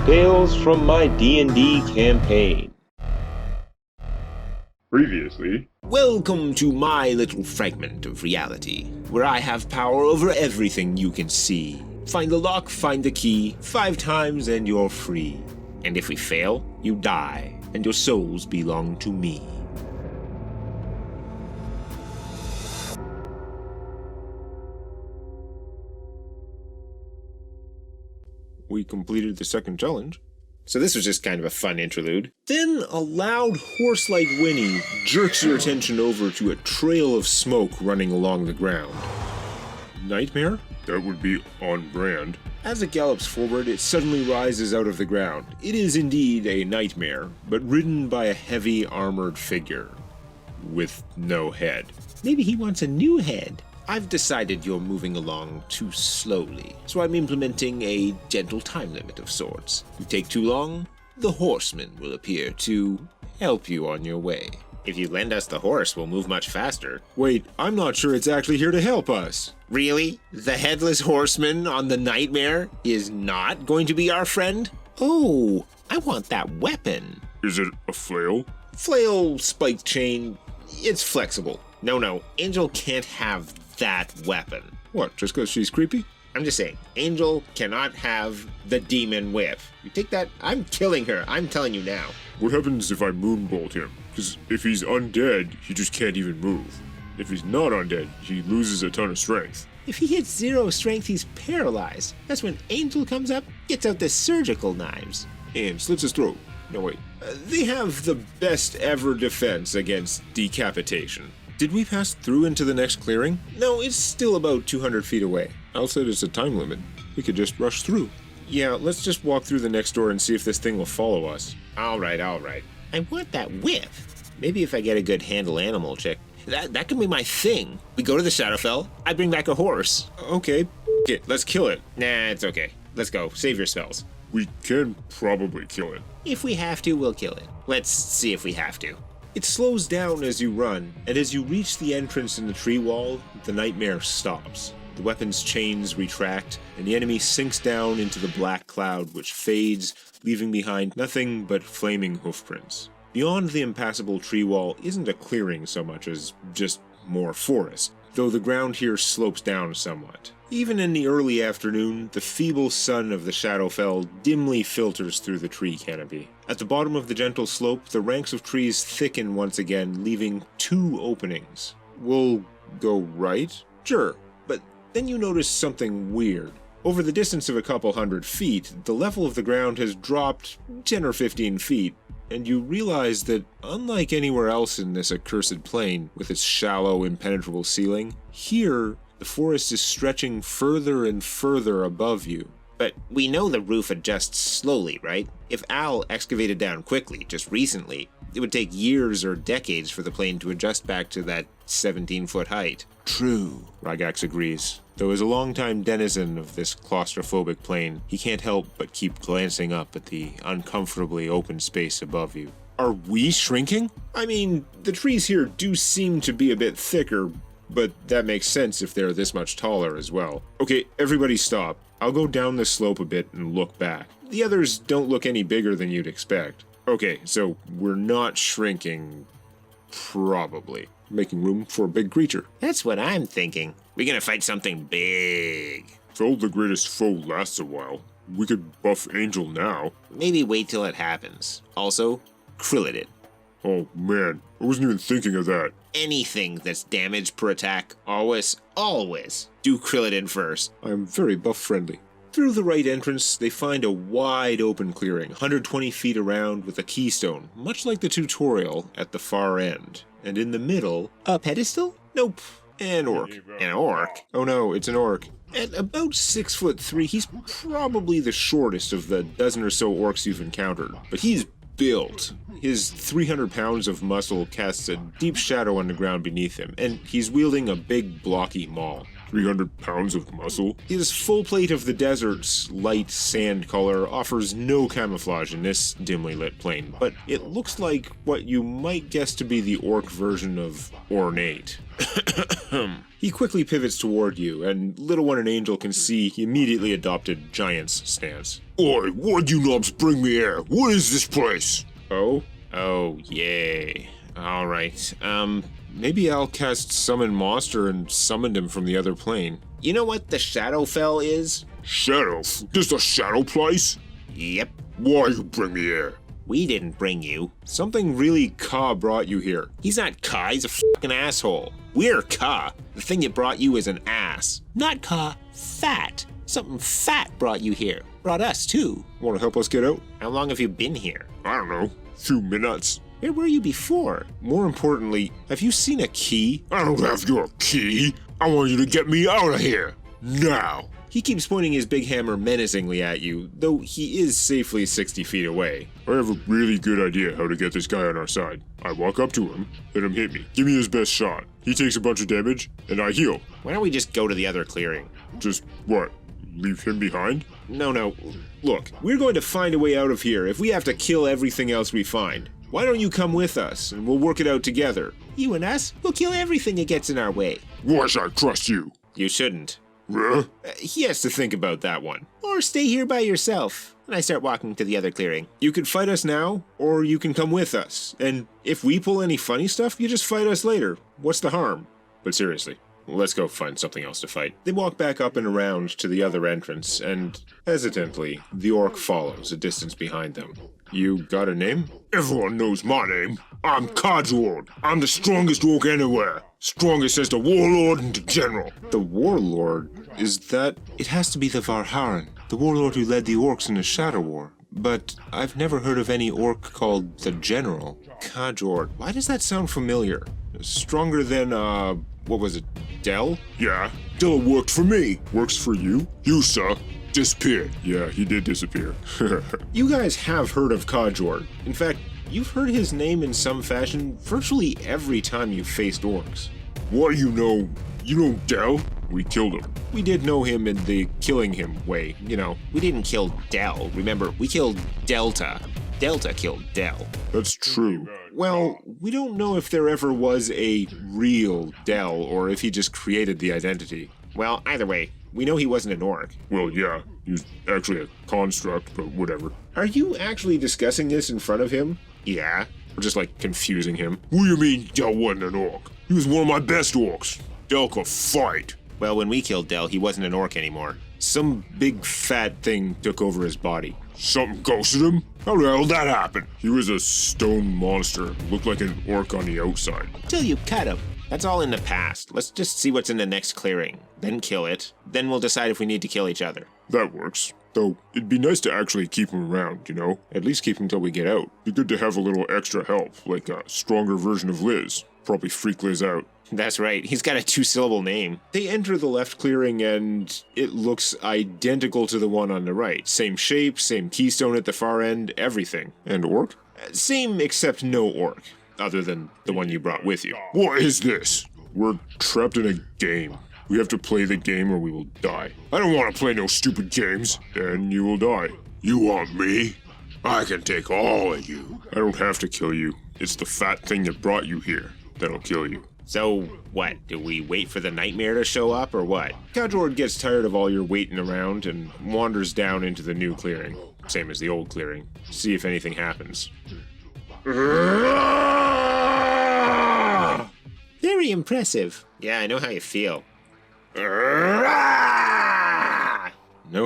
Tales from my D&D campaign. Previously. Welcome to my little fragment of reality, where I have power over everything you can see. Find the lock, find the key, 5 times and you're free. And if we fail, you die, and your souls belong to me. We completed the second challenge. So this was just kind of a fun interlude. Then a loud horse-like whinny jerks your attention over to a trail of smoke running along the ground. Nightmare? That would be on brand. As it gallops forward, it suddenly rises out of the ground. It is indeed a nightmare, but ridden by a heavy armored figure. With no head. Maybe he wants a new head. I've decided you're moving along too slowly, so I'm implementing a gentle time limit of sorts. You take too long, the horseman will appear to help you on your way. If you lend us the horse, we'll move much faster. Wait, I'm not sure it's actually here to help us. Really? The headless horseman on the nightmare is not going to be our friend? Oh, I want that weapon. Is it a flail? Flail, spike chain, it's flexible. No, Angel can't have that weapon. What, just because she's creepy? I'm just saying, Angel cannot have the demon whip. You take that, I'm killing her, I'm telling you now. What happens if I moonbolt him? Because if he's undead, he just can't even move. If he's not undead, he loses a ton of strength. If he hits 0 strength, he's paralyzed. That's when Angel comes up, gets out the surgical knives. And slits his throat. No, wait. They have the best ever defense against decapitation. Did we pass through into the next clearing? No, it's still about 200 feet away. Al said it's a time limit. We could just rush through. Yeah, let's just walk through the next door and see if this thing will follow us. All right. I want that whip. Maybe if I get a good handle animal check. That can be my thing. We go to the Shadowfell, I bring back a horse. Okay, let's kill it. Nah, it's okay. Let's go, save your spells. We can probably kill it. If we have to, we'll kill it. Let's see if we have to. It slows down as you run, and as you reach the entrance in the tree wall, the nightmare stops. The weapon's chains retract, and the enemy sinks down into the black cloud, which fades, leaving behind nothing but flaming hoofprints. Beyond the impassable tree wall isn't a clearing so much as just more forest, though the ground here slopes down somewhat. Even in the early afternoon, the feeble sun of the Shadowfell dimly filters through the tree canopy. At the bottom of the gentle slope, the ranks of trees thicken once again, leaving 2 openings. We'll go right? Sure, but then you notice something weird. Over the distance of a couple hundred feet, the level of the ground has dropped 10 or 15 feet, and you realize that, unlike anywhere else in this accursed plain, with its shallow, impenetrable ceiling, here, the forest is stretching further and further above you. But we know the roof adjusts slowly, right? If Al excavated down quickly, just recently, it would take years or decades for the plane to adjust back to that 17-foot height. True, Ragax agrees. Though as a longtime denizen of this claustrophobic plane, he can't help but keep glancing up at the uncomfortably open space above you. Are we shrinking? I mean, the trees here do seem to be a bit thicker, but that makes sense if they're this much taller as well. Okay, everybody stop. I'll go down this slope a bit and look back. The others don't look any bigger than you'd expect. Okay, so we're not shrinking. Probably. Making room for a big creature. That's what I'm thinking. We're gonna fight something big. Though the greatest foe lasts a while, we could buff Angel now. Maybe wait till it happens. Also, Krillidin. Oh man, I wasn't even thinking of that. Anything that's damage per attack, always do Krillidin first. I'm very buff friendly. Through the right entrance, they find a wide open clearing, 120 feet around with a keystone, much like the tutorial at the far end. And in the middle, a pedestal? Nope, an orc. An orc? Oh no, it's an orc. At about 6'3", he's probably the shortest of the dozen or so orcs you've encountered. But he's built. His 300 pounds of muscle casts a deep shadow on the ground beneath him, and he's wielding a big blocky maul. 300 pounds of muscle? His full plate of the desert's light sand color offers no camouflage in this dimly lit plane, but it looks like what you might guess to be the orc version of ornate. He quickly pivots toward you, and Little One and Angel can see he immediately adopted Giant's stance. Oi, why'd you knobs bring me here? What is this place? Oh? Oh, yay. Alright, maybe I'll cast Summon Monster and summoned him from the other plane. You know what the Shadowfell is? Shadow? This a shadow place? Yep. Why you bring me here? We didn't bring you. Something really Ka brought you here. He's not Ka, he's a fucking asshole. We're Ka. The thing that brought you is an ass. Not Ka, fat. Something fat brought you here. Brought us too. Want to help us get out? How long have you been here? I don't know. Few minutes. Where were you before? More importantly, have you seen a key? I don't have your key. I want you to get me out of here. Now. He keeps pointing his big hammer menacingly at you, though he is safely 60 feet away. I have a really good idea how to get this guy on our side. I walk up to him, let him hit me. Give me his best shot. He takes a bunch of damage, and I heal. Why don't we just go to the other clearing? Just, what, leave him behind? No. Look, we're going to find a way out of here if we have to kill everything else we find. Why don't you come with us, and we'll work it out together? You and us? We'll kill everything that gets in our way. Why should I trust you? You shouldn't. Huh? He has to think about that one. Or stay here by yourself. And I start walking to the other clearing. You can fight us now, or you can come with us. And if we pull any funny stuff, you just fight us later. What's the harm? But seriously, let's go find something else to fight. They walk back up and around to the other entrance, and hesitantly, the orc follows a distance behind them. You got a name? Everyone knows my name. I'm Codgeward. I'm the strongest orc anywhere. Strongest as the warlord and the general. The warlord? Is that... It has to be the Varharan, the warlord who led the orcs in the Shadow War. But I've never heard of any orc called the general. Codgeward. Why does that sound familiar? Stronger than, what was it, Del? Yeah, Del worked for me. Works for you? You, sir. Disappeared. Yeah, he did disappear. You guys have heard of Codgeward. In fact, you've heard his name in some fashion virtually every time you've faced orcs. What do you know? You know Del? We killed him. We did know him in the killing him way, you know. We didn't kill Del, remember? We killed Delta. Delta killed Del. That's true. Well, we don't know if there ever was a real Del or if he just created the identity. Well, either way, we know he wasn't an orc. Well, yeah, he's actually a construct, but whatever. Are you actually discussing this in front of him? Yeah. Or just like confusing him? What do you mean Del wasn't an orc? He was one of my best orcs. Del could fight. Well, when we killed Del, he wasn't an orc anymore. Some big fat thing took over his body. Something ghosted him? How the hell did that happen? He was a stone monster. Looked like an orc on the outside. Till you cut him. That's all in the past. Let's just see what's in the next clearing. Then kill it. Then we'll decide if we need to kill each other. That works. Though, it'd be nice to actually keep him around, you know? At least keep him till we get out. Be good to have a little extra help, like a stronger version of Liz. Probably freak Liz out. That's right, he's got a 2-syllable name. They enter the left clearing and it looks identical to the one on the right. Same shape, same keystone at the far end, everything. And orc? Same except no orc, other than the one you brought with you. What is this? We're trapped in a game. We have to play the game or we will die. I don't want to play no stupid games. Then you will die. You want me? I can take all of you. I don't have to kill you. It's the fat thing that brought you here that'll kill you. So, what? Do we wait for the nightmare to show up, or what? Codgeward gets tired of all your waiting around and wanders down into the new clearing. Same as the old clearing. See if anything happens. Very impressive. Yeah, I know how you feel. Know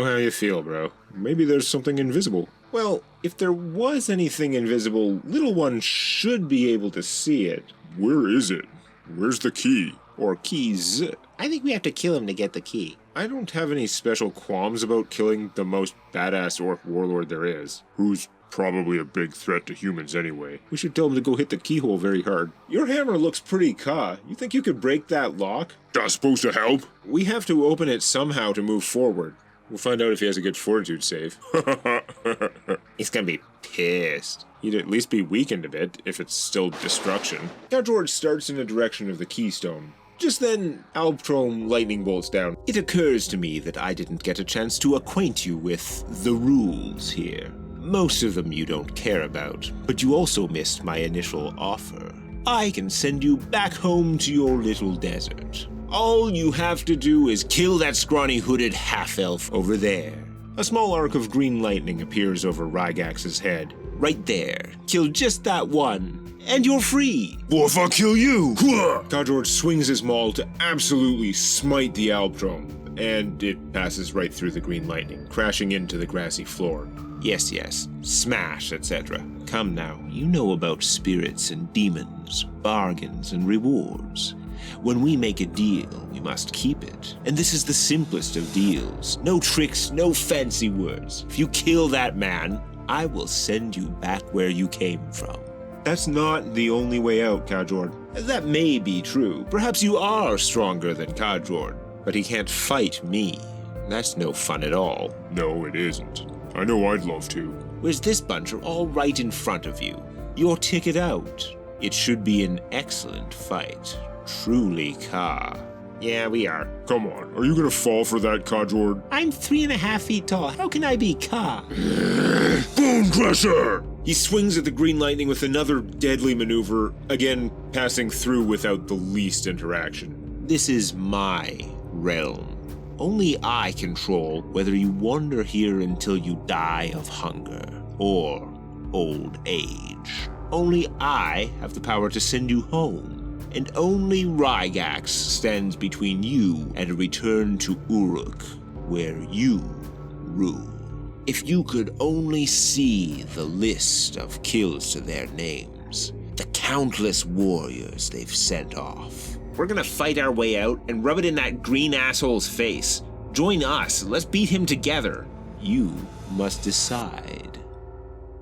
how you feel, bro. Maybe there's something invisible. Well, if there was anything invisible, Little One should be able to see it. Where is it? Where's the key? Or keys. I think we have to kill him to get the key. I don't have any special qualms about killing the most badass orc warlord there is. Who's probably a big threat to humans anyway. We should tell him to go hit the keyhole very hard. Your hammer looks pretty Ka. You think you could break that lock? That's supposed to help? We have to open it somehow to move forward. We'll find out if he has a good fortitude save. He's gonna be pissed. He'd at least be weakened a bit, if it's still destruction. Now George starts in the direction of the keystone. Just then, Alptron lightning bolts down. It occurs to me that I didn't get a chance to acquaint you with the rules here. Most of them you don't care about, but you also missed my initial offer. I can send you back home to your little desert. All you have to do is kill that scrawny hooded half-elf over there. A small arc of green lightning appears over Rygax's head. Right there. Kill just that one, and you're free. What if I kill you? Kajord swings his maul to absolutely smite the Alpdrome, and it passes right through the green lightning, crashing into the grassy floor. Yes, smash, etc. Come now, you know about spirits and demons, bargains and rewards. When we make a deal, we must keep it. And this is the simplest of deals. No tricks, no fancy words. If you kill that man, I will send you back where you came from. That's not the only way out, Kajord. That may be true. Perhaps you are stronger than Kajord, but he can't fight me. That's no fun at all. No, it isn't. I know I'd love to. Where's this bunch are all right in front of you? Your ticket out. It should be an excellent fight. Truly, Ka. Yeah, we are. Come on, are you gonna fall for that, Kajord? I'm 3.5 feet tall. How can I be Ka? Bone Crusher! He swings at the green lightning with another deadly maneuver, again passing through without the least interaction. This is my realm. Only I control whether you wander here until you die of hunger or old age. Only I have the power to send you home. And only Rygax stands between you and a return to Uruk, where you rule. If you could only see the list of kills to their names, the countless warriors they've sent off. We're gonna fight our way out and rub it in that green asshole's face. Join us, let's beat him together. You must decide.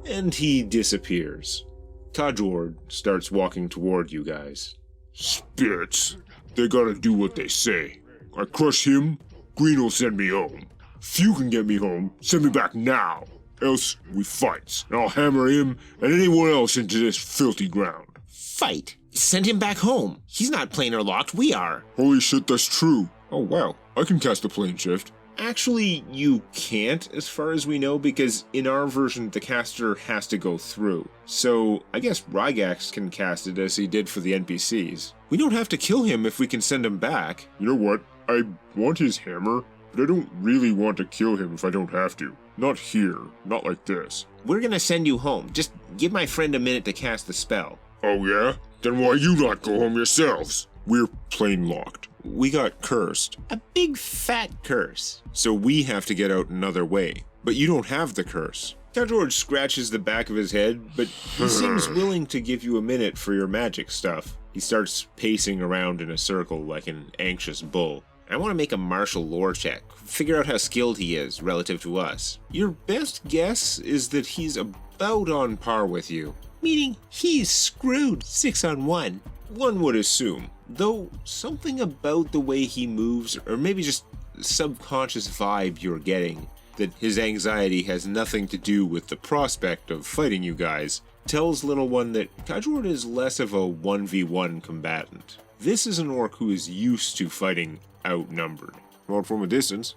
And he disappears. Kajord starts walking toward you guys. Spirits. They gotta do what they say. I crush him, Green will send me home. If you can get me home, send me back now. Else, we fight, and I'll hammer him and anyone else into this filthy ground. Fight? Send him back home. He's not planar locked, we are. Holy shit, that's true. Oh, wow. I can cast a plane shift. Actually, you can't, as far as we know, because in our version, the caster has to go through. So, I guess Rygax can cast it as he did for the NPCs. We don't have to kill him if we can send him back. You know what? I want his hammer, but I don't really want to kill him if I don't have to. Not here. Not like this. We're gonna send you home. Just give my friend a minute to cast the spell. Oh yeah? Then why you not go home yourselves? We're plane locked. We got cursed. A big fat curse. So we have to get out another way. But you don't have the curse. Kajord scratches the back of his head, but he seems willing to give you a minute for your magic stuff. He starts pacing around in a circle like an anxious bull. I want to make a martial lore check. Figure out how skilled he is relative to us. Your best guess is that he's about on par with you. Meaning he's screwed 6 on 1. One would assume. Though something about the way he moves, or maybe just subconscious vibe you're getting, that his anxiety has nothing to do with the prospect of fighting you guys, tells little one that Kajord is less of a 1v1 combatant. This is an orc who is used to fighting outnumbered. Not from a distance.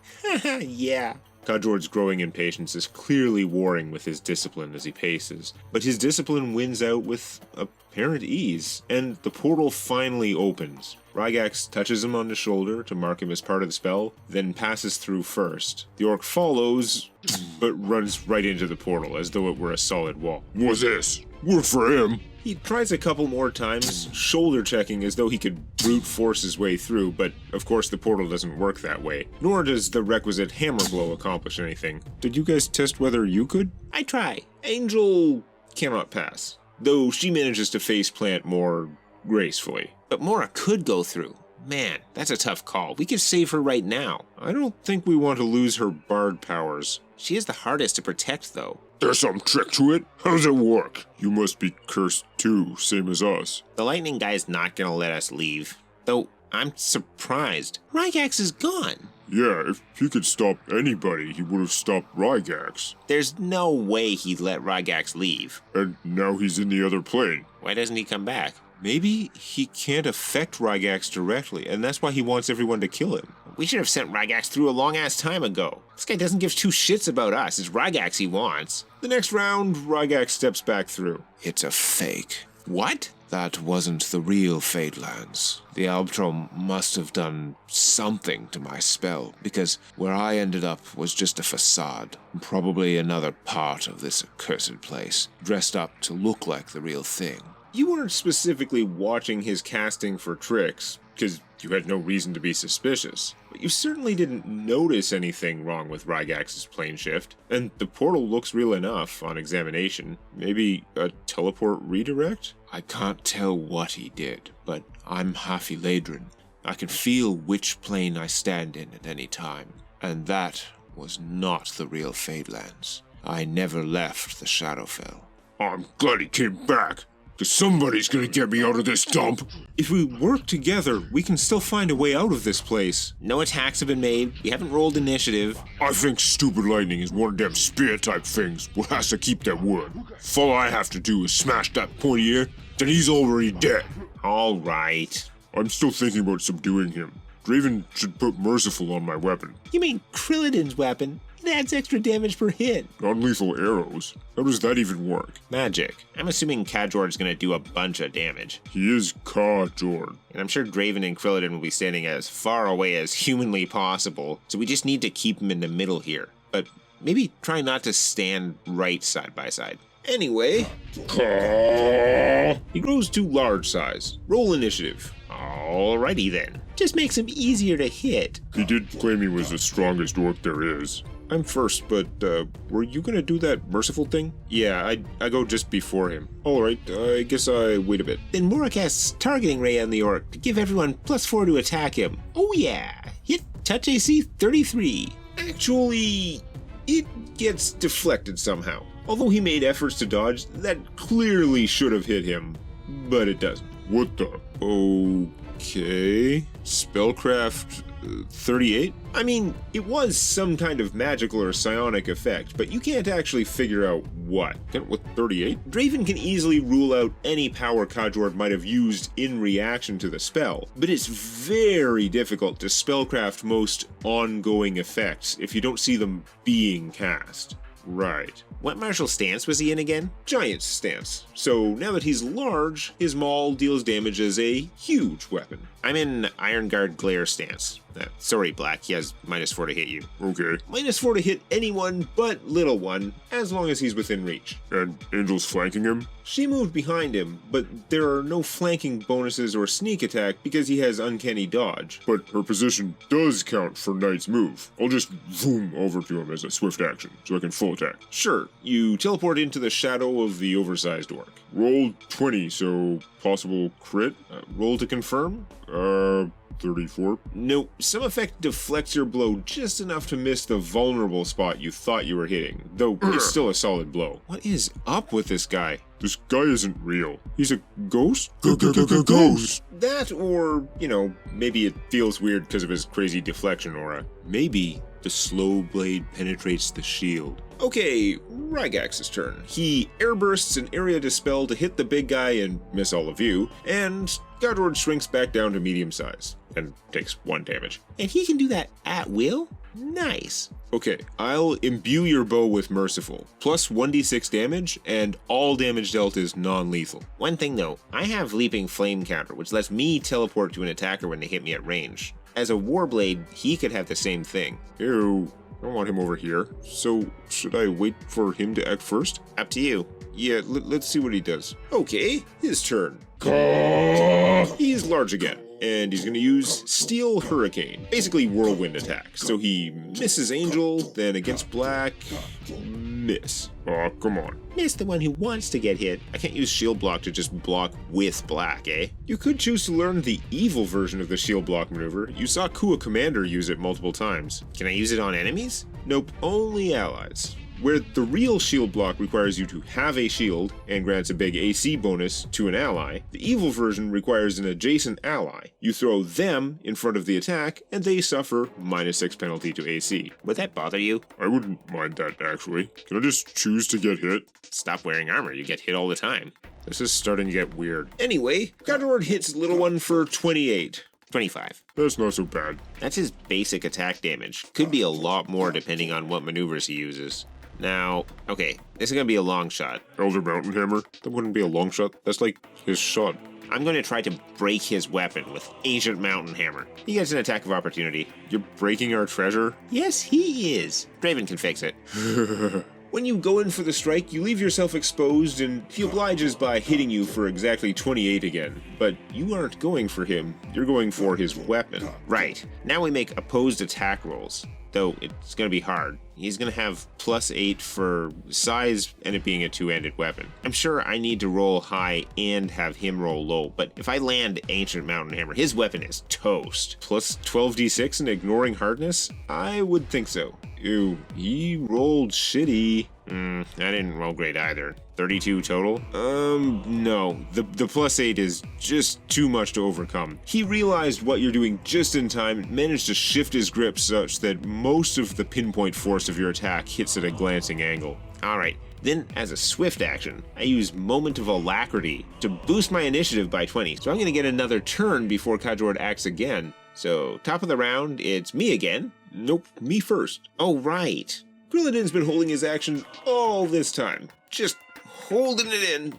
Yeah. Kajord's growing impatience is clearly warring with his discipline as he paces, but his discipline wins out with apparent ease, and the portal finally opens. Rygax touches him on the shoulder to mark him as part of the spell, then passes through first. The orc follows, but runs right into the portal as though it were a solid wall. What's this? Work for him. He tries a couple more times, shoulder checking as though he could brute force his way through, but of course the portal doesn't work that way. Nor does the requisite hammer blow accomplish anything. Did you guys test whether you could? I try. Angel cannot pass, though she manages to faceplant more gracefully. But Mora could go through. Man, that's a tough call. We could save her right now. I don't think we want to lose her bard powers. She is the hardest to protect, though. There's some trick to it? How does it work? You must be cursed too, same as us. The lightning guy's not gonna let us leave. Though, I'm surprised. Rygax is gone. Yeah, if he could stop anybody, he would have stopped Rygax. There's no way he'd let Rygax leave. And now he's in the other plane. Why doesn't he come back? Maybe he can't affect Rygax directly, and that's why he wants everyone to kill him. We should have sent Rygax through a long-ass time ago. This guy doesn't give two shits about us. It's Rygax he wants. The next round, Rygax steps back through. It's a fake. What? That wasn't the real Fadelands. The Albtron must have done something to my spell, because where I ended up was just a facade, probably another part of this accursed place, dressed up to look like the real thing. You weren't specifically watching his casting for tricks, because you had no reason to be suspicious. But you certainly didn't notice anything wrong with Rygax's plane shift, and the portal looks real enough on examination. Maybe a teleport redirect? I can't tell what he did, but I'm half Eladrin. I can feel which plane I stand in at any time, and that was not the real Fadelands. I never left the Shadowfell. I'm glad he came back, because somebody's gonna get me out of this dump. If we work together, we can still find a way out of this place. No attacks have been made. We haven't rolled initiative. I think stupid lightning is one of them spear-type things what has to keep that word. If all I have to do is smash that pointy ear, then he's already dead. All right. I'm still thinking about subduing him. Draven should put Merciful on my weapon. You mean Krillidin's weapon? It adds extra damage per hit. Non-lethal arrows? How does that even work? Magic. I'm assuming Kajord's gonna do a bunch of damage. He is Kajord. And I'm sure Draven and Krillidin will be standing as far away as humanly possible, so we just need to keep them in the middle here. But maybe try not to stand right side by side. Anyway, he grows to large size. Roll initiative. Alrighty then. Just makes him easier to hit. He did claim he was the strongest orc there is. I'm first, but were you gonna do that merciful thing? Yeah, I go just before him. Alright, I guess I wait a bit. Then Mora casts Targeting Ray on the orc to give everyone +4 to attack him. Oh yeah, hit touch AC 33. Actually, it gets deflected somehow. Although he made efforts to dodge, that clearly should have hit him, but it doesn't. What the? Okay. Spellcraft 38? I mean, it was some kind of magical or psionic effect, but you can't actually figure out what. With 38? Draven can easily rule out any power Kajord might have used in reaction to the spell, but it's very difficult to spellcraft most ongoing effects if you don't see them being cast. Right. What martial stance was he in again? Giant stance. So now that he's large, his maul deals damage as a huge weapon. I'm in Iron Guard Glare stance. Sorry, Black, he has -4 to hit you. Okay. -4 to hit anyone but Little One, as long as he's within reach. And Angel's flanking him? She moved behind him, but there are no flanking bonuses or sneak attack because he has uncanny dodge. But her position does count for Knight's move. I'll just zoom over to him as a swift action, so I can full attack. Sure, you teleport into the shadow of the oversized orc. Roll 20, so possible crit? Roll to confirm? 34. No, some effect deflects your blow just enough to miss the vulnerable spot you thought you were hitting, though it's still a solid blow. What is up with this guy? This guy isn't real. He's a ghost? Ghost! That, or, you know, maybe it feels weird because of his crazy deflection aura. Maybe the slow blade penetrates the shield. Okay, Rygax's turn. He airbursts an area dispel to hit the big guy and miss all of you, and Kajord shrinks back down to medium size and takes 1 damage. And he can do that at will? Nice. Okay, I'll imbue your bow with Merciful, plus 1d6 damage, and all damage dealt is non-lethal. One thing though, I have Leaping Flame counter, which lets me teleport to an attacker when they hit me at range. As a Warblade, he could have the same thing. Ew, I don't want him over here. So, should I wait for him to act first? Up to you. Yeah, let's see what he does. Okay, his turn. He's large again, and he's gonna use Steel Hurricane, basically whirlwind attack. So he misses Angel, then against Black, miss. Aw, come on. Miss the one who wants to get hit. I can't use Shield Block to just block with Black, eh? You could choose to learn the evil version of the Shield Block maneuver. You saw Kua Commander use it multiple times. Can I use it on enemies? Nope, only allies. Where the real shield block requires you to have a shield and grants a big AC bonus to an ally, the evil version requires an adjacent ally. You throw them in front of the attack, and they suffer -6 penalty to AC. Would that bother you? I wouldn't mind that, actually. Can I just choose to get hit? Stop wearing armor, you get hit all the time. This is starting to get weird. Anyway, Godward hits little one for 28. 25. That's not so bad. That's his basic attack damage. Could be a lot more depending on what maneuvers he uses. Now, okay, this is gonna be a long shot. Elder Mountain Hammer? That wouldn't be a long shot. That's like his shot. I'm going to try to break his weapon with Ancient Mountain Hammer. He gets an attack of opportunity. You're breaking our treasure? Yes, he is. Draven can fix it. When you go in for the strike, you leave yourself exposed, and he obliges by hitting you for exactly 28 again. But you aren't going for him, you're going for his weapon. Right, now we make opposed attack rolls, though it's going to be hard. He's going to have +8 for size and it being a two-handed weapon. I'm sure I need to roll high and have him roll low, but if I land Ancient Mountain Hammer, his weapon is toast. Plus 12d6 and ignoring hardness? I would think so. Ew, he rolled shitty. I didn't roll great either. 32 total? No. The +8 is just too much to overcome. He realized what you're doing just in time and managed to shift his grip such that most of the pinpoint force of your attack hits at a glancing angle. Alright, then as a swift action, I use Moment of Alacrity to boost my initiative by 20, so I'm gonna get another turn before Kajord acts again. So, top of the round, it's me again. Nope, me first. Oh, right. Grilladin's been holding his action all this time. Just holding it in.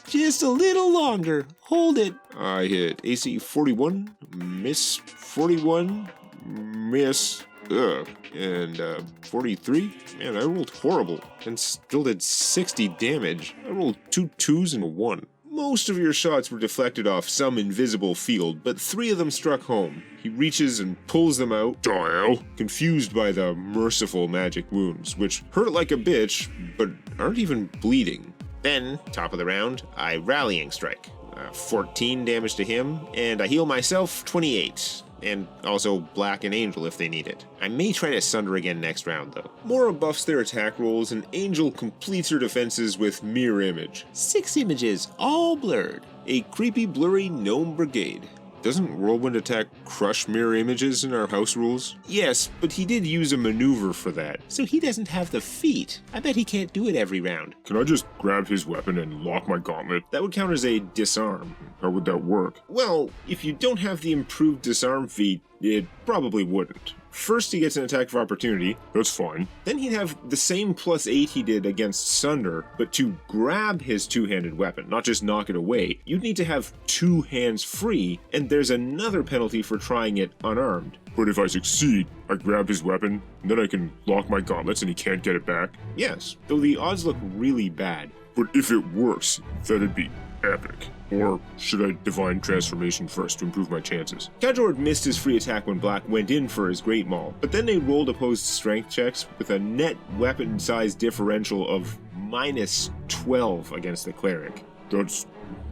Just a little longer. Hold it. I hit AC 41, miss 41, miss, and 43. Man, I rolled horrible and still did 60 damage. I rolled 2 2s and a 1. Most of your shots were deflected off some invisible field, but 3 of them struck home. He reaches and pulls them out, Dial. confused by the merciful magic wounds, which hurt like a bitch, but aren't even bleeding. Then, top of the round, I Rallying Strike. 14 damage to him, and I heal myself 28. And also Black and Angel if they need it. I may try to Sunder again next round though. Mora buffs their attack rolls and Angel completes her defenses with Mirror Image. 6 images, all blurred. A creepy blurry gnome brigade. Doesn't Whirlwind Attack crush mirror images in our house rules? Yes, but he did use a maneuver for that, so he doesn't have the feat. I bet he can't do it every round. Can I just grab his weapon and lock my gauntlet? That would count as a disarm. How would that work? Well, if you don't have the improved disarm feat, it probably wouldn't. First he gets an attack of opportunity. That's fine. Then he'd have the same +8 he did against Sunder, but to grab his two-handed weapon, not just knock it away, you'd need to have 2 hands free, and there's another penalty for trying it unarmed. But if I succeed, I grab his weapon, and then I can lock my gauntlets and he can't get it back? Yes, though the odds look really bad. But if it works, that'd be epic. Or should I Divine Transformation first to improve my chances? Kajord missed his free attack when Black went in for his Great Maul, but then they rolled opposed strength checks with a net weapon size differential of -12 against the Cleric. That's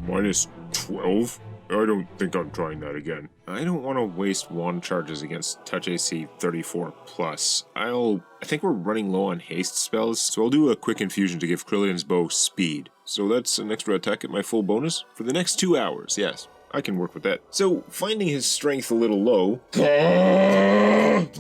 -12? I don't think I'm trying that again. I don't want to waste wand charges against touch AC 34+. I think we're running low on haste spells, so I'll do a quick infusion to give Krillion's bow speed. So that's an extra attack at my full bonus for the next 2 hours, yes. I can work with that. So, finding his strength a little low,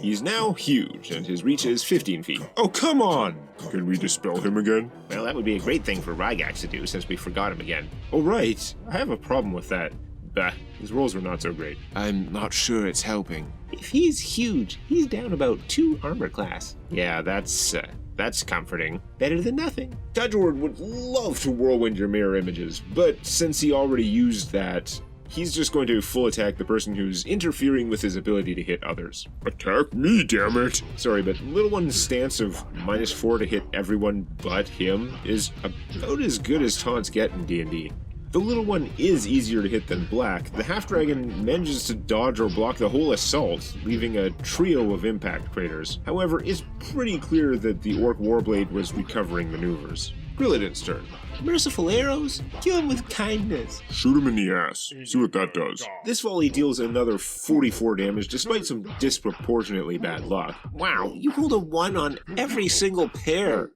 he's now huge, and his reach is 15 feet. Oh, come on! Can we dispel him again? Well, that would be a great thing for Rygax to do, since we forgot him again. Oh, right. I have a problem with that. Bah, his rolls were not so great. I'm not sure it's helping. If he's huge, he's down about 2 armor class. Yeah, that's comforting. Better than nothing. Kajord would love to whirlwind your mirror images, but since he already used that, he's just going to full attack the person who's interfering with his ability to hit others. Attack me, damn it! Sorry, but Little One's stance of -4 to hit everyone but him is about as good as taunts get in D&D. The Little One is easier to hit than Black. The Half-Dragon manages to dodge or block the whole assault, leaving a trio of impact craters. However, it's pretty clear that the Orc Warblade was recovering maneuvers. Grilladin's turn. Merciful arrows? Kill him with kindness. Shoot him in the ass. See what that does. This volley deals another 44 damage despite some disproportionately bad luck. Wow, you rolled a 1 on every single pair.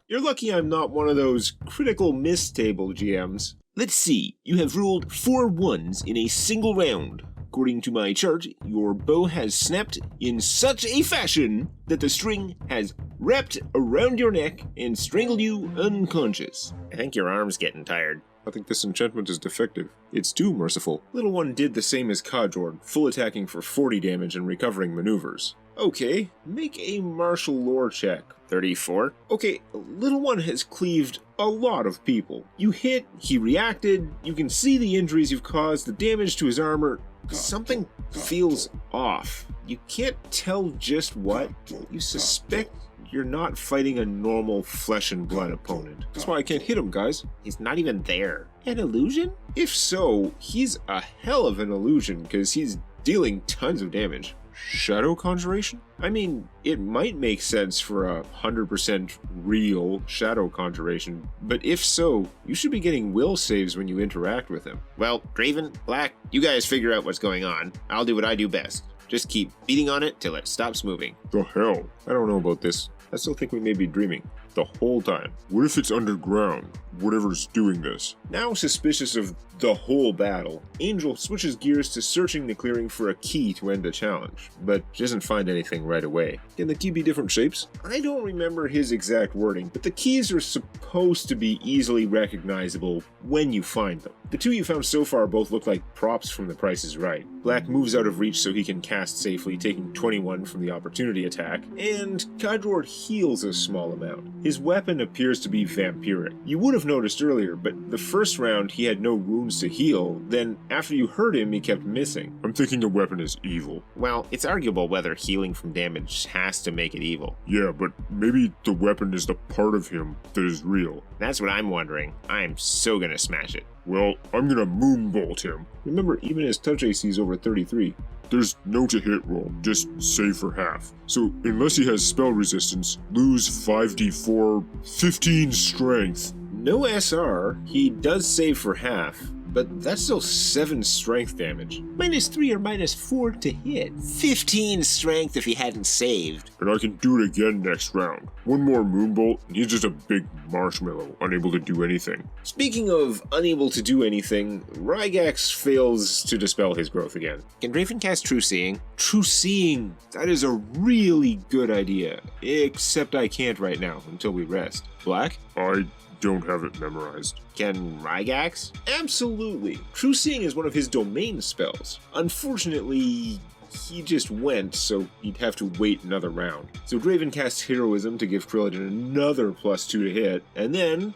You're lucky I'm not one of those critical miss table GMs. Let's see, you have rolled 4 1s in a single round. According to my chart, your bow has snapped in such a fashion that the string has wrapped around your neck and strangled you unconscious. I think your arm's getting tired. I think this enchantment is defective. It's too merciful. Little One did the same as Kadrord, full attacking for 40 damage and recovering maneuvers. Okay, make a martial lore check. 34. Okay, Little One has cleaved a lot of people. You hit, he reacted, you can see the injuries you've caused, the damage to his armor. Something feels off. You can't tell just what. You suspect you're not fighting a normal flesh and blood opponent. That's why I can't hit him, guys. He's not even there. An illusion? If so, he's a hell of an illusion because he's dealing tons of damage. Shadow conjuration? I mean, it might make sense for a 100% real shadow conjuration, but if so, you should be getting will saves when you interact with him. Well, Draven, Black, you guys figure out what's going on. I'll do what I do best. Just keep beating on it till it stops moving. The hell? I don't know about this. I still think we may be dreaming. The whole time. What if it's underground? Whatever's doing this. Now suspicious of the whole battle, Angel switches gears to searching the clearing for a key to end the challenge, but she doesn't find anything right away. Can the key be different shapes? I don't remember his exact wording, but the keys are supposed to be easily recognizable when you find them. The two you found so far both look like props from The Price is Right. Black moves out of reach so he can cast safely, taking 21 from the opportunity attack, and Kadrord heals a small amount. His weapon appears to be vampiric. You would have noticed earlier, but the first round he had no wounds to heal, then after you hurt him he kept missing. I'm thinking the weapon is evil. Well, it's arguable whether healing from damage has to make it evil. Yeah, but maybe the weapon is the part of him that is real. That's what I'm wondering. I'm so gonna smash it. Well, I'm gonna moonbolt him. Remember, even his touch AC is over 33. There's no to hit roll, just save for half. So unless he has spell resistance, lose 5d4, 15 strength. No SR, he does save for half, but that's still 7 strength damage. -3 or -4 to hit. 15 strength if he hadn't saved. And I can do it again next round. One more moonbolt, and he's just a big marshmallow, unable to do anything. Speaking of unable to do anything, Rygax fails to dispel his growth again. Can Draven cast True Seeing? True Seeing! That is a really good idea. Except I can't right now, until we rest. Black? I don't have it memorized. Can Rygax? Absolutely. True Seeing is one of his domain spells. Unfortunately, he just went, so he'd have to wait another round. So Draven casts Heroism to give Krillin another +2 to hit, and then...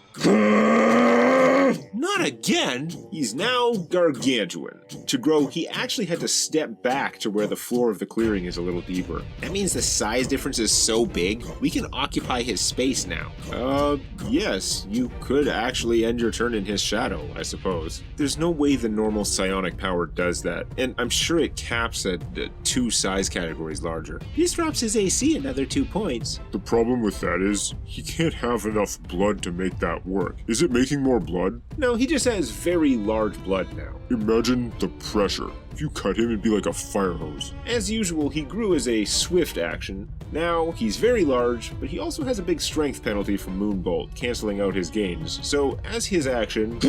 Not again! He's now gargantuan. To grow, he actually had to step back to where the floor of the clearing is a little deeper. That means the size difference is so big, we can occupy his space now. Yes, you could actually end your turn in his shadow, I suppose. There's no way the normal psionic power does that, and I'm sure it caps at 2 size categories larger. This drops his AC another 2 points. The problem with that is, he can't have enough blood to make that work. Is it making more blood? No, he just has very large blood now. Imagine the pressure. If you cut him, it'd be like a fire hose. As usual, he grew as a swift action. Now, he's very large, but he also has a big strength penalty from Moonbolt, canceling out his gains. So, as his action,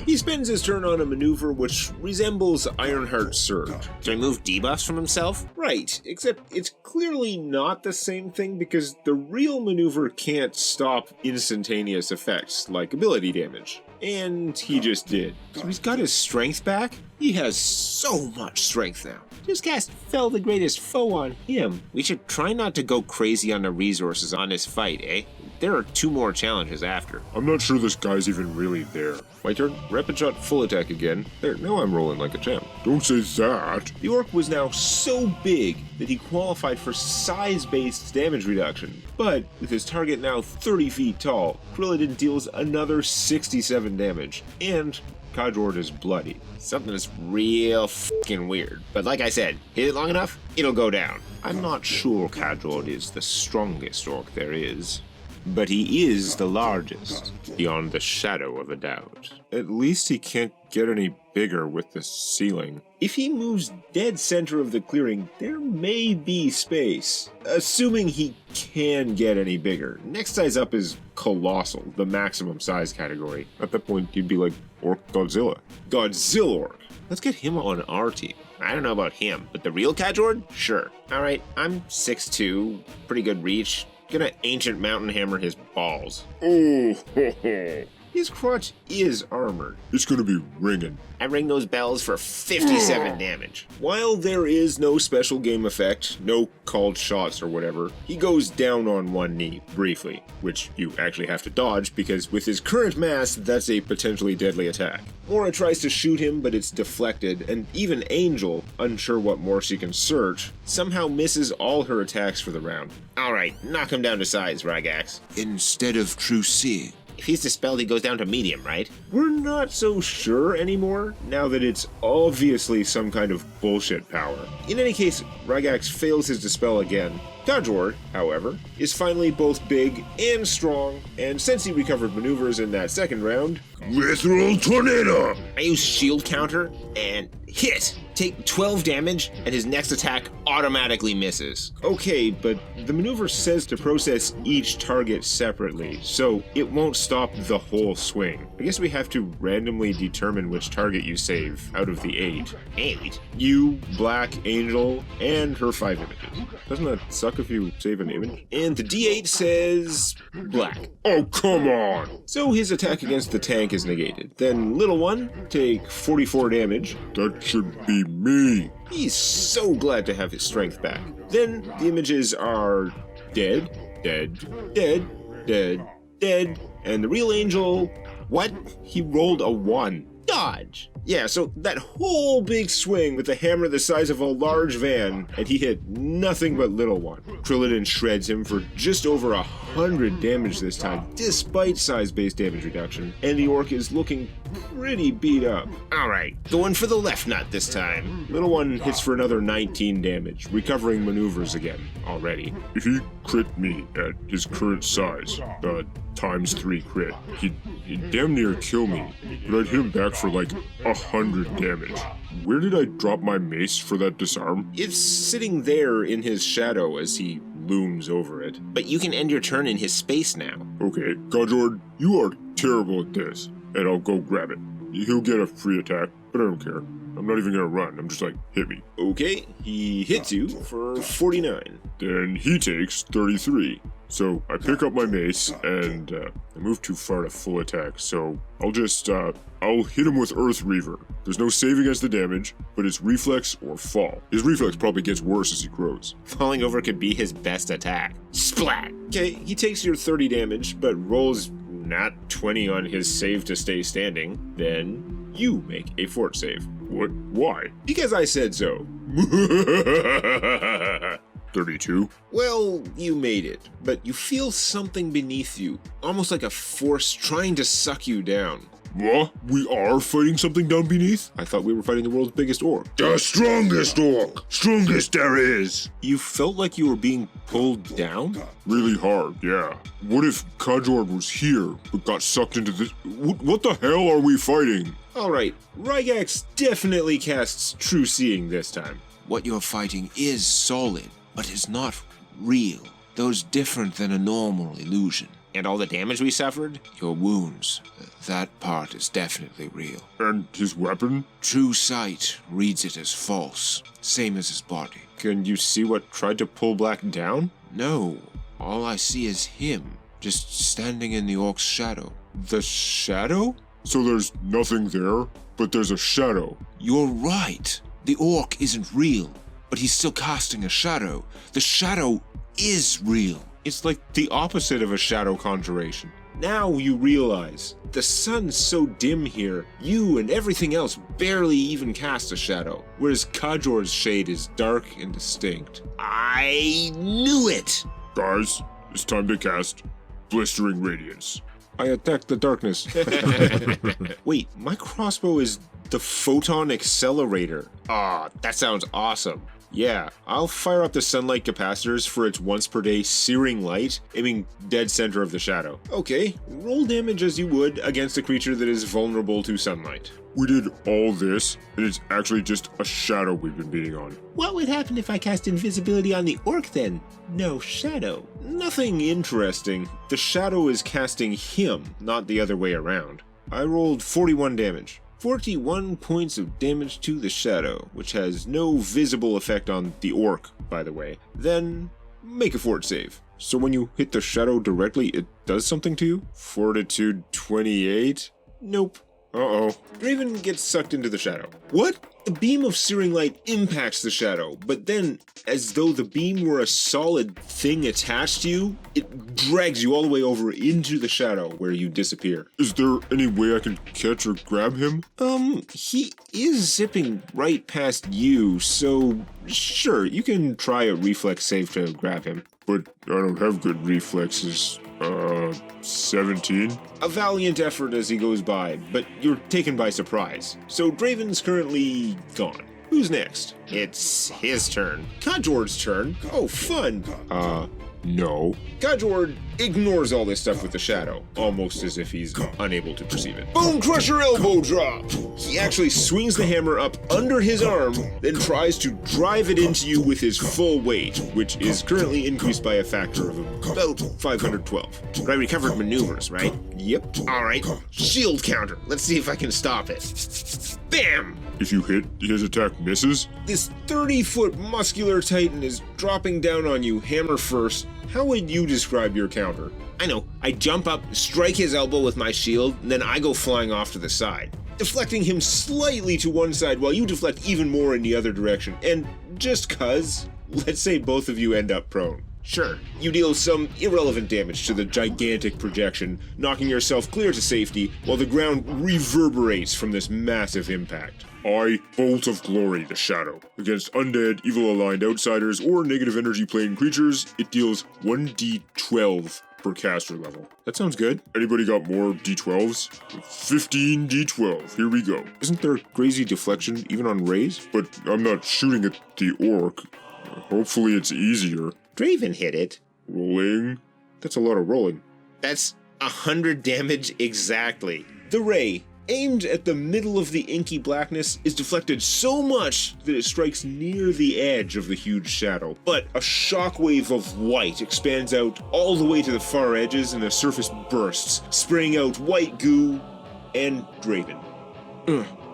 he spends his turn on a maneuver which resembles Ironheart's Surge. To remove debuffs from himself? Right, except it's clearly not the same thing because the real maneuver can't stop instantaneous effects, like ability damage. And he just did. So he's got his strength back? He has so much strength now. Just cast Fell the Greatest Foe on him. We should try not to go crazy on the resources on this fight, eh? There are 2 more challenges after. I'm not sure this guy's even really there. My turn. Rapid shot, full attack again. There, now I'm rolling like a champ. Don't say that. The orc was now so big that he qualified for size-based damage reduction. But with his target now 30 feet tall, Krillin deals another 67 damage. And Kadrord is bloody. Something that's real f***ing weird. But like I said, hit it long enough, it'll go down. I'm not sure Kadrord is the strongest orc there is, but he is the largest, beyond the shadow of a doubt. At least he can't get any bigger with the ceiling. If he moves dead center of the clearing, there may be space. Assuming he can get any bigger. Next size up is Colossal, the maximum size category. At that point, he'd be like Orc Godzilla. Godzilla Orc. Let's get him on our team. I don't know about him, but the real Kajord? Sure. Alright, I'm 6'2", pretty good reach. Gonna Ancient Mountain Hammer his balls. Oh, ho, ho. His crotch is armored. It's gonna be ringing. I ring those bells for 57 damage. While there is no special game effect, no called shots or whatever, he goes down on one knee, briefly, which you actually have to dodge because with his current mass, that's a potentially deadly attack. Mora tries to shoot him, but it's deflected, and even Angel, unsure what more she can search, somehow misses all her attacks for the round. Alright, knock him down to size, Rygax. Instead of true seeing. If he's dispelled, he goes down to medium, right? We're not so sure anymore, now that it's obviously some kind of bullshit power. In any case, Rygax fails his dispel again. Kajord, however, is finally both big and strong, and since he recovered maneuvers in that second round, Literal Tornado! I use shield counter and hit! Take 12 damage, and his next attack automatically misses. Okay, but the maneuver says to process each target separately, so it won't stop the whole swing. I guess we have to randomly determine which target you save out of the 8. 8? You, Black, Angel, and her 5 images. Doesn't that suck if you save an image? And the D8 says Black. Oh, come on! So his attack against the tank is negated. Then Little One, take 44 damage. That should be me. He's so glad to have his strength back. Then the images are dead, dead, dead, dead, dead, and the real Angel, what? He rolled a 1. Dodge! Yeah, so that whole big swing with a hammer the size of a large van, and he hit nothing but Little One. Krillin shreds him for just over 100 damage this time, despite size-based damage reduction, and the orc is looking pretty beat up. Alright, going for the left nut this time. Little One hits for another 19 damage, recovering maneuvers again already. If he crit me at his current size, ×3 crit, he'd damn near kill me, but I'd hit him back for like 100 damage. Where did I drop my mace for that disarm? It's sitting there in his shadow as he looms over it. But you can end your turn in his space now. Okay, Kajord, you are terrible at this, and I'll go grab it. He'll get a free attack, but I don't care. I'm not even gonna run, I'm just like, hit me. Okay, he hits you for 49. Then he takes 33. So I pick up my mace, and I move too far to full attack, so I'll just, I'll hit him with Earth Reaver. There's no save against the damage, but it's reflex or fall. His reflex probably gets worse as he grows. Falling over could be his best attack. Splat! Okay, he takes your 30 damage, but rolls nat 20 on his save to stay standing. Then you make a fort save. What? Why? Because I said so. 32? Well, you made it, but you feel something beneath you, almost like a force trying to suck you down. What? We are fighting something down beneath? I thought we were fighting the world's biggest orc. The strongest orc! Strongest there is! You felt like you were being pulled down? Really hard, yeah. What if Kajord was here, but got sucked into this? What the hell are we fighting? Alright, Rygax definitely casts True Seeing this time. What you're fighting is solid, but is not real. Those different than a normal illusion. And all the damage we suffered? Your wounds, that part is definitely real. And his weapon? True sight reads it as false, same as his body. Can you see what tried to pull Black down? No, all I see is him, just standing in the orc's shadow. The shadow? So there's nothing there, but there's a shadow. You're right. The orc isn't real, but he's still casting a shadow. The shadow is real. It's like the opposite of a shadow conjuration. Now you realize, the sun's so dim here, you and everything else barely even cast a shadow, whereas Kajord's shade is dark and distinct. I knew it! Guys, it's time to cast Blistering Radiance. I attack the darkness. Wait, my crossbow is the Photon Accelerator. Ah, that sounds awesome. Yeah, I'll fire up the sunlight capacitors for its once per day searing light, aiming dead center of the shadow. Okay, roll damage as you would against a creature that is vulnerable to sunlight. We did all this, and it's actually just a shadow we've been beating on. What would happen if I cast invisibility on the orc then? No shadow. Nothing interesting. The shadow is casting him, not the other way around. I rolled 41 damage. 41 points of damage to the shadow, which has no visible effect on the orc, by the way. Then make a fort save. So when you hit the shadow directly, it does something to you? Fortitude 28? Nope. Uh-oh. Raven gets sucked into the shadow. What? The beam of searing light impacts the shadow, but then, as though the beam were a solid thing attached to you, it drags you all the way over into the shadow, where you disappear. Is there any way I can catch or grab him? He is zipping right past you, so sure, you can try a reflex save to grab him. But I don't have good reflexes. 17? A valiant effort as he goes by, but you're taken by surprise. So Draven's currently gone. Who's next? It's his turn. Kajord's turn. Oh, fun. No. Kajord ignores all this stuff with the shadow, almost as if he's unable to perceive it. Bone Crusher elbow drop! He actually swings the hammer up under his arm, then tries to drive it into you with his full weight, which is currently increased by a factor of about 512. But I recovered maneuvers, right? Yep. Alright, shield counter. Let's see if I can stop it. Bam! If you hit, his attack misses? This 30-foot muscular titan is dropping down on you, hammer first. How would you describe your counter? I know, I jump up, strike his elbow with my shield, and then I go flying off to the side, deflecting him slightly to one side while you deflect even more in the other direction. And just cuz, let's say both of you end up prone. Sure, you deal some irrelevant damage to the gigantic projection, knocking yourself clear to safety while the ground reverberates from this massive impact. I Bolt of Glory the Shadow. Against undead, evil-aligned outsiders, or negative energy plane creatures, it deals 1d12 per caster level. That sounds good. Anybody got more d12s? 15 d12, here we go. Isn't there crazy deflection even on rays? But I'm not shooting at the orc. Hopefully it's easier. Draven hit it. Rolling. That's a lot of rolling. That's 100 damage exactly. The ray, aimed at the middle of the inky blackness, is deflected so much that it strikes near the edge of the huge shadow. But a shockwave of white expands out all the way to the far edges and the surface bursts, spraying out white goo and Draven.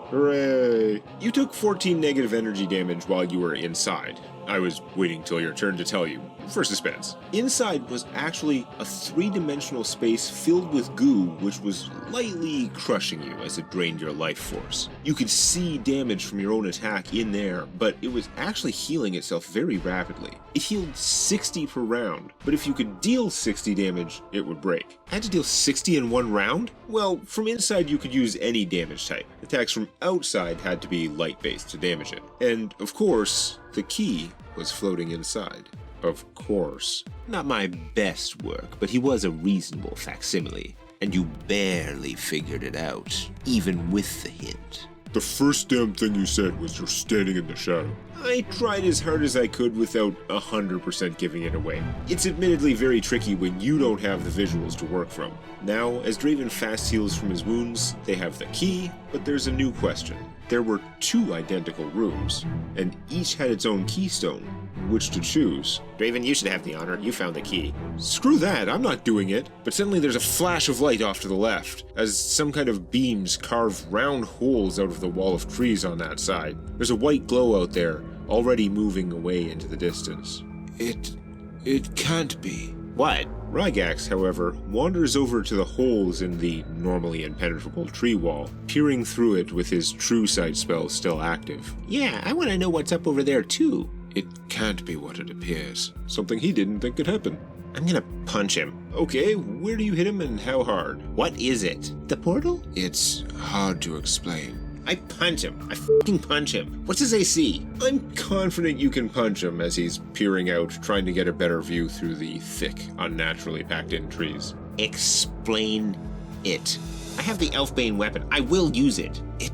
Hooray! You took 14 negative energy damage while you were inside. I was waiting till your turn to tell you, for suspense. Inside was actually a three-dimensional space filled with goo, which was lightly crushing you as it drained your life force. You could see damage from your own attack in there, but it was actually healing itself very rapidly. It healed 60 per round, but if you could deal 60 damage, it would break. I had to deal 60 in one round? Well, from inside you could use any damage type. Attacks from outside had to be light-based to damage it. And, of course, the key was floating inside. Of course. Not my best work, but he was a reasonable facsimile, and you barely figured it out, even with the hint. The first damn thing you said was you're standing in the shadow. I tried as hard as I could without 100% giving it away. It's admittedly very tricky when you don't have the visuals to work from. Now, as Draven fast heals from his wounds, they have the key, but there's a new question. There were 2 identical rooms, and each had its own keystone. Which to choose? Draven, you should have the honor. You found the key. Screw that, I'm not doing it. But suddenly there's a flash of light off to the left, as some kind of beams carve round holes out of the wall of trees on that side. There's a white glow out there, already moving away into the distance. It can't be. What? Rygax, however, wanders over to the holes in the normally impenetrable tree wall, peering through it with his true sight spell still active. Yeah, I want to know what's up over there too. It can't be what it appears. Something he didn't think could happen. I'm gonna punch him. Okay, where do you hit him and how hard? What is it? The portal? It's hard to explain. I punch him. I fucking punch him. What's his AC? I'm confident you can punch him as he's peering out, trying to get a better view through the thick, unnaturally packed in trees. Explain it. I have the Elfbane weapon. I will use it. It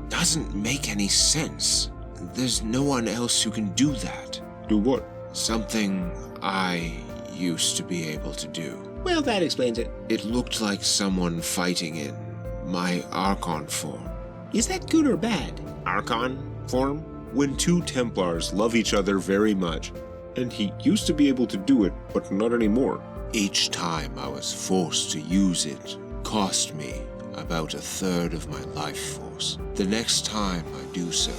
doesn't make any sense. There's no one else who can do that. Do what? Something I used to be able to do. Well, that explains it. It looked like someone fighting in my Archon form. Is that good or bad? Archon form? When 2 Templars love each other very much, and he used to be able to do it, but not anymore. Each time I was forced to use it cost me about a third of my life force. The next time I do so,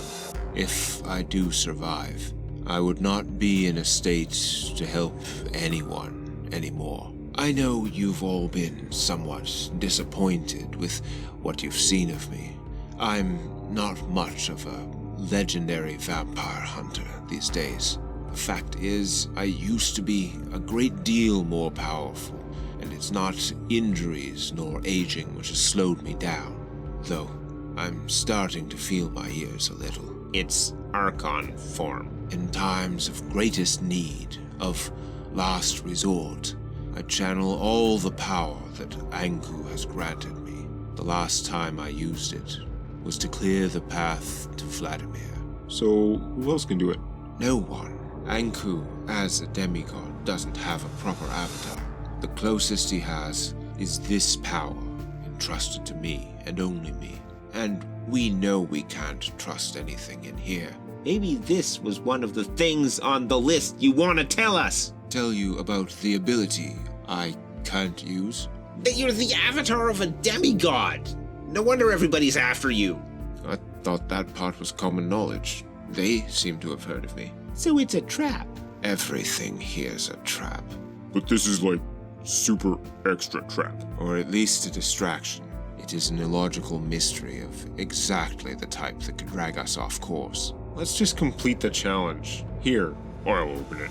if I do survive, I would not be in a state to help anyone anymore. I know you've all been somewhat disappointed with what you've seen of me. I'm not much of a legendary vampire hunter these days. The fact is, I used to be a great deal more powerful, and it's not injuries nor aging which has slowed me down, though I'm starting to feel my years a little. It's Archon form. In times of greatest need, of last resort, I channel all the power that Anku has granted me. The last time I used it was to clear the path to Vladimir. So, who else can do it? No one. Anku, as a demigod, doesn't have a proper avatar. The closest he has is this power, entrusted to me and only me. And we know we can't trust anything in here. Maybe this was one of the things on the list you want to tell us. Tell you about the ability I can't use? That you're the avatar of a demigod. No wonder everybody's after you. I thought that part was common knowledge. They seem to have heard of me. So it's a trap. Everything here's a trap. But this is like super extra trap. Or at least a distraction. It is an illogical mystery of exactly the type that could drag us off course. Let's just complete the challenge. Here. I'll open it.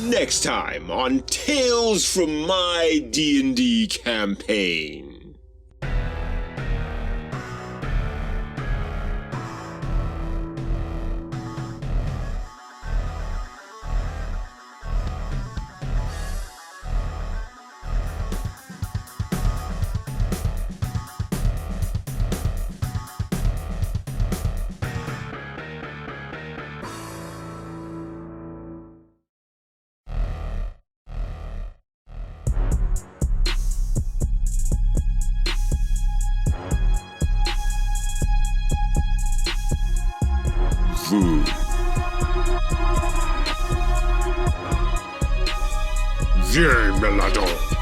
Next time on Tales from My D&D Campaign. Viens, Meladon.